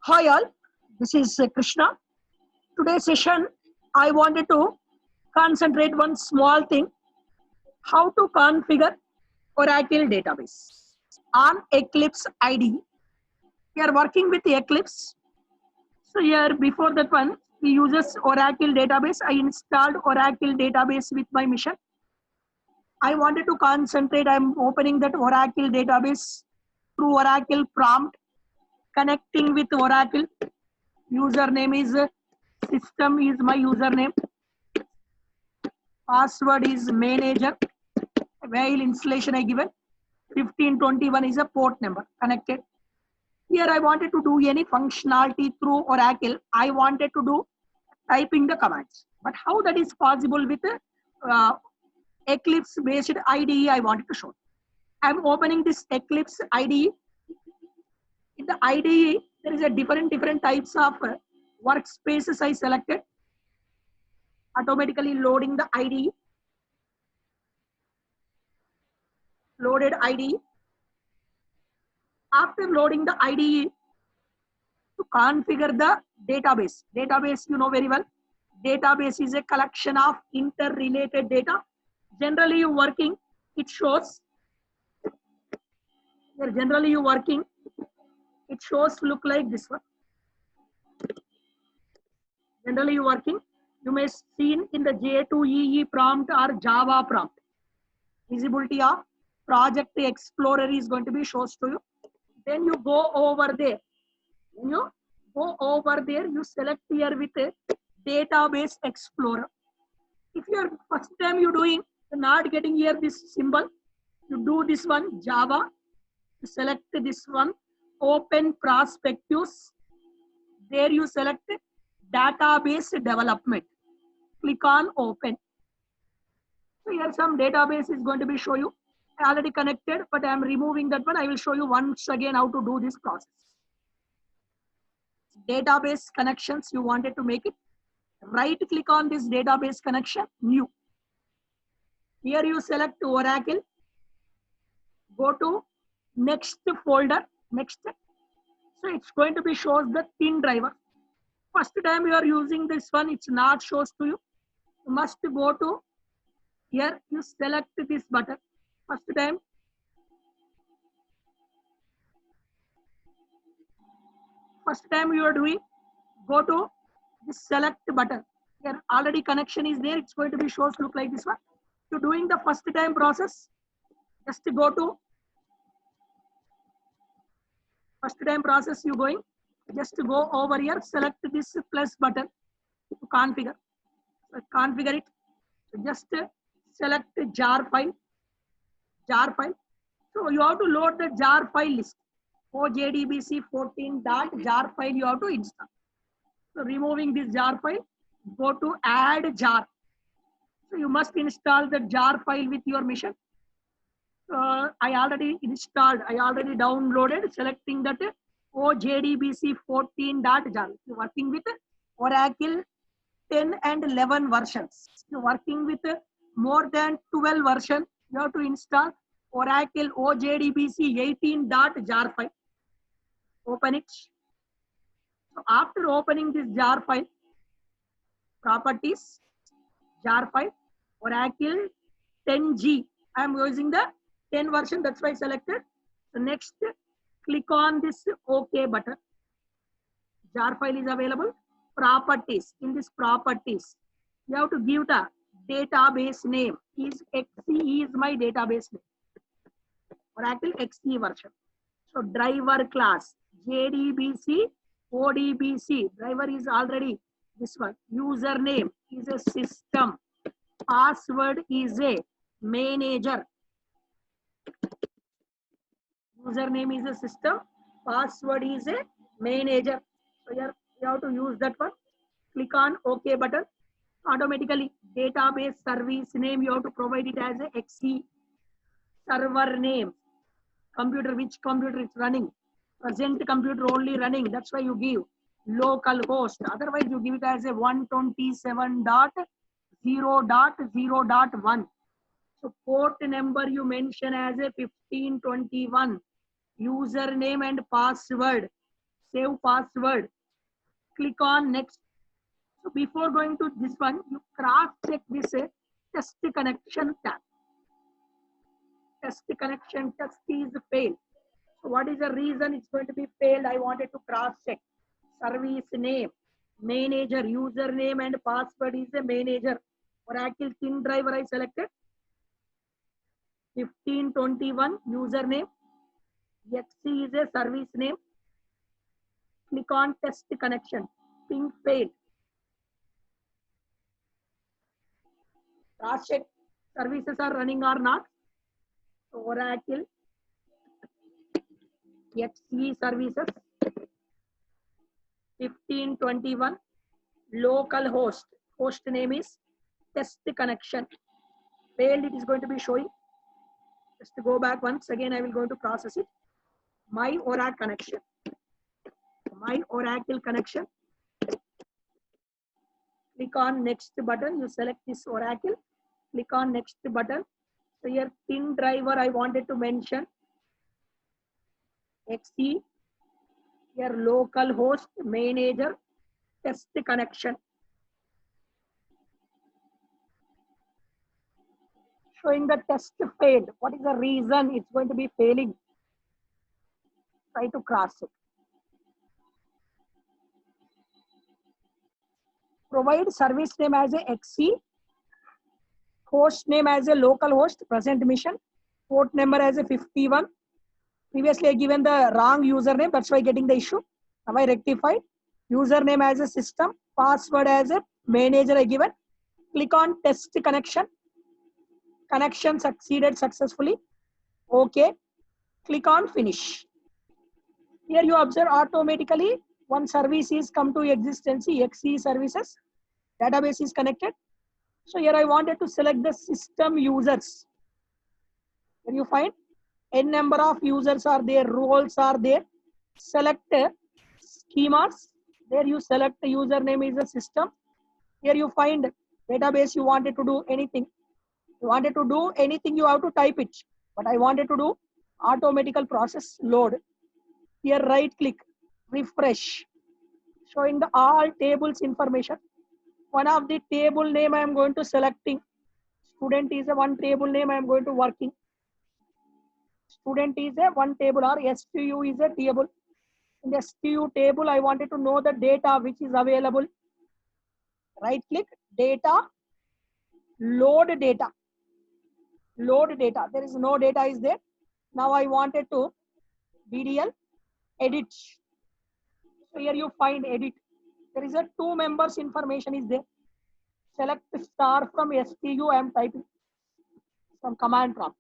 Hi all, this is Krishna. Today's session, I wanted to concentrate one small thing, how to configure Oracle database on Eclipse IDE. We are working with Eclipse. So here before that one, we uses Oracle database. I installed Oracle database with my mission. I wanted to concentrate, I'm opening that Oracle database through Oracle prompt, connecting with Oracle. Username is system is my username, password is manager, while installation I given 1521 is a port number connected. Here I wanted to do any functionality through Oracle. I wanted to do typing the commands, but how that is possible with Eclipse based IDE I wanted to show. I'm opening this Eclipse IDE. In the IDE there is a different types of workspaces I selected, automatically loading the IDE. Loaded IDE. After loading the IDE, to configure the database. Database, you know very well. Database is a collection of interrelated data. Generally, you working, it shows. Here, generally, you working, it shows look like this one. Generally, you working, you may see in the J2EE prompt or Java prompt. Visibility of Project Explorer is going to be shows to you. Then you go over there. When you go over there, you select here with a Database Explorer. If you are first time you doing, you're not getting here this symbol, you do this one Java, you select this one Open Prospectus. There you select Database Development. Click on Open. So here some database is going to be show you. I already connected, but I am removing that one. I will show you once again how to do this process. Database connections, you wanted to make it. Right click on this database connection, new. Here you select Oracle. Go to next folder, next. So it's going to be shows the thin driver. First time you are using this one, it's not shows to you. You must go to here, you select this button. First time. First time you are doing, go to this select button. Here already connection is there. It's going to be shows look like this one. You're doing the first time process. Just go to first time process. You going. Just go over here. Select this plus button to configure. So configure it. So just select jar file. Jar file. So you have to load the jar file list. OJDBC14.jar file you have to install. So removing this jar file, go to add jar. So you must install the jar file with your mission. I already installed, I already downloaded, selecting that OJDBC14.jar. You're working with Oracle 10 and 11 versions. You're working with more than 12 version. You have to install Oracle OJDBC 18.jar file. Open it. So after opening this jar file, properties, jar file, Oracle 10G. I am using the 10 version, that's why I selected. So next, click on this OK button. Jar file is available. Properties. In this properties, you have to give the database name. Is XE is my database name. Oracle XE version. So driver class, JDBC, ODBC. Driver is already this one. Username is a system. Password is a manager. Username is a system. Password is a manager. So here you have to use that one. Click on OK button. Automatically database service name you have to provide it as a XE. Server name. Computer, which computer is running. Present computer only running. That's why you give local host. Otherwise you give it as a 127.0.0.1. So port number you mention as a 1521. Username and password save password. Click on next. So before going to this one, you cross check this test connection tab. Test connection test is failed. So what is the reason it's going to be failed? I wanted to cross check. Service name, manager, username and password is a manager. Oracle thin driver I selected. 1521 username. XC is a service name. Click on test connection. Ping failed. Cross check services are running or not. So Oracle XE services 1521 local host. Host name is test connection. Failed, it is going to be showing. Just to go back once again, I will go to process it. My Oracle connection. My Oracle connection. Click on next button. You select this Oracle. Click on next button. So here pin driver I wanted to mention. XE. Here local host manager test connection. Showing the test failed. What is the reason it's going to be failing? Try to cross it. Provide service name as a XC, host name as a local host, present mission, port number as a 51. Previously I given the wrong username, that's why getting the issue. Now I rectified. Username as a system, password as a manager I given. Click on test connection. Connection succeeded successfully. Okay. Click on finish. Here you observe automatically one service is come to existence, XE services. Database is connected. So here I wanted to select the system users. Here you find n number of users are there, roles are there. Select schemas. There you select the username is a system. Here you find database you wanted to do anything. You wanted to do anything, you have to type it. But I wanted to do automatical process load. Here right click, refresh, showing the all tables information. One of the table name I am going to selecting. Student is a one table name I am going to working. Student is a one table or STU is a table. In the STU table, I wanted to know the data which is available. Right click, data, load data. Load data. There is no data is there. Now I wanted to DDL edit. So here you find edit. There is a two members information is there. Select star from STU. I am typing from command prompt.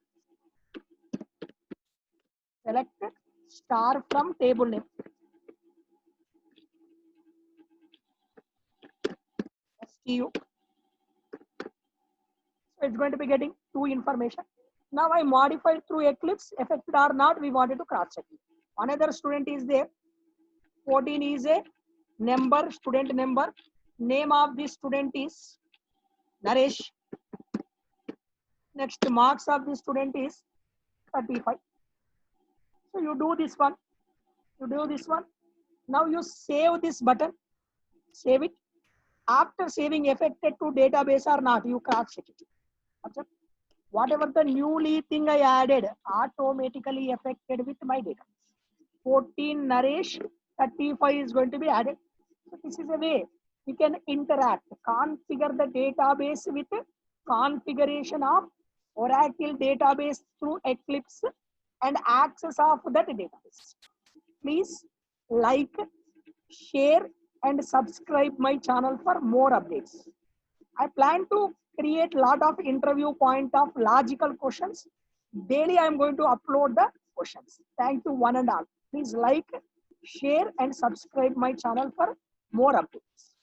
Select star from table name. STU. So it's going to be getting two information. Now I modified through Eclipse, affected or not, we wanted to cross check it. Another student is there. 14 is a number, student number. Name of the student is Naresh. Next marks of the student is 35. So you do this one. You do this one. Now you save this button. Save it. After saving affected to database or not, you cross check it. Okay. Whatever the newly thing I added, automatically affected with my database. 14 Naresh, 35 is going to be added. So this is a way we can interact, configure the database with configuration of Oracle database through Eclipse and access of that database. Please like, share and subscribe my channel for more updates. I plan to create lot of interview point of logical questions. Daily I am going to upload the questions. Thank you one and all. Please like, share and subscribe my channel for more updates.